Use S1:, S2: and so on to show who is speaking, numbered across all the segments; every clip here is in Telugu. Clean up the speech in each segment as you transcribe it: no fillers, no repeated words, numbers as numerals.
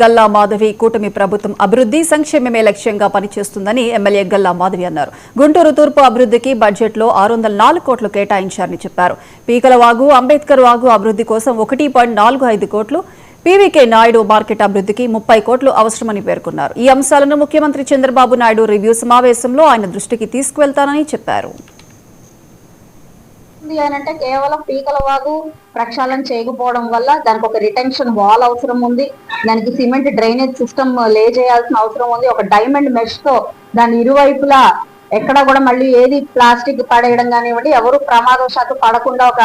S1: గల్లా మాధవి కూటమి ప్రభుత్వం అభివృద్ధి సంక్షేమమే లక్ష్యంగా పనిచేస్తుందని ఎమ్మెల్యే గల్లా మాధవి అన్నారు. గుంటూరు తూర్పు అభివృద్ధికి బడ్జెట్లో 604 కోట్లు కేటాయించారని చెప్పారు. పీకల వాగు, అంబేద్కర్ వాగు అభివృద్ధి కోసం 1.45 కోట్లు, పీవీకే నాయుడు మార్కెట్ అభివృద్ధికి 30 కోట్లు అవసరమని పేర్కొన్నారు. ఈ అంశాలను ముఖ్యమంత్రి చంద్రబాబు నాయుడు రివ్యూ సమావేశంలో ఆయన దృష్టికి తీసుకువెళ్తానని చెప్పారు.
S2: అంటే కేవలం పీకల వాగు ప్రక్షాళన చేయకపోవడం వల్ల దానికి ఒక రిటెన్షన్ వాల్ అవసరం ఉంది. దానికి సిమెంట్ డ్రైనేజ్ సిస్టమ్ లే చేయాల్సిన అవసరం ఉంది. ఒక డైమండ్ మెష్ తో దాని ఇరువైపులా ఎక్కడ కూడా మళ్ళీ ఏది ప్లాస్టిక్ పడేయడం కానివ్వండి, ఎవరు ప్రమాదవశాత్తు పడకుండా ఒక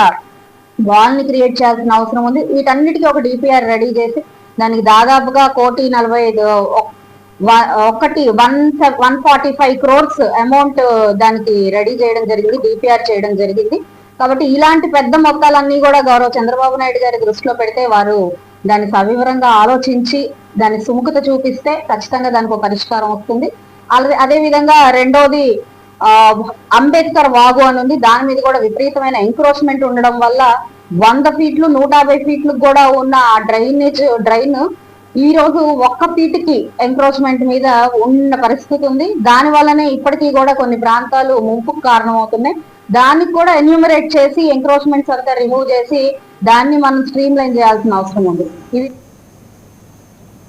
S2: వాల్ ని క్రియేట్ చేయాల్సిన అవసరం ఉంది. వీటన్నిటికీ ఒక డిపిఆర్ రెడీ చేసి దానికి దాదాపుగా 145 క్రోర్స్ అమౌంట్ దానికి రెడీ చేయడం జరిగింది, డిపిఆర్ చేయడం జరిగింది. కాబట్టి ఇలాంటి పెద్ద మొత్తాలన్నీ కూడా గౌరవ చంద్రబాబు నాయుడు గారి దృష్టిలో పెడితే వారు దాన్ని సవివరంగా ఆలోచించి దాన్ని సుముఖత చూపిస్తే ఖచ్చితంగా దానికి ఒక పరిష్కారం వస్తుంది. అదే విధంగా రెండోది అంబేద్కర్ వాగు అని ఉంది. దాని మీద కూడా విపరీతమైన ఎంక్రోచ్మెంట్ ఉండడం వల్ల 100 ఫీట్లు 150 ఫీట్లకు కూడా ఉన్న ఆ డ్రైన్ ఈ రోజు 1 ఫీట్కి ఎంక్రోచ్మెంట్ మీద ఉన్న పరిస్థితి ఉంది. దాని వల్లనే ఇప్పటికీ కూడా కొన్ని ప్రాంతాలు ముంపుకు కారణం అవుతున్నాయి. దానికి కూడా ఎన్యూమరేట్ చేసి ఎంక్రోచ్మెంట్స్ అంతా రిమూవ్ చేసి దాన్ని మనం స్ట్రీమ్ లైన్ చేయాల్సిన అవసరం ఉంది. ఇది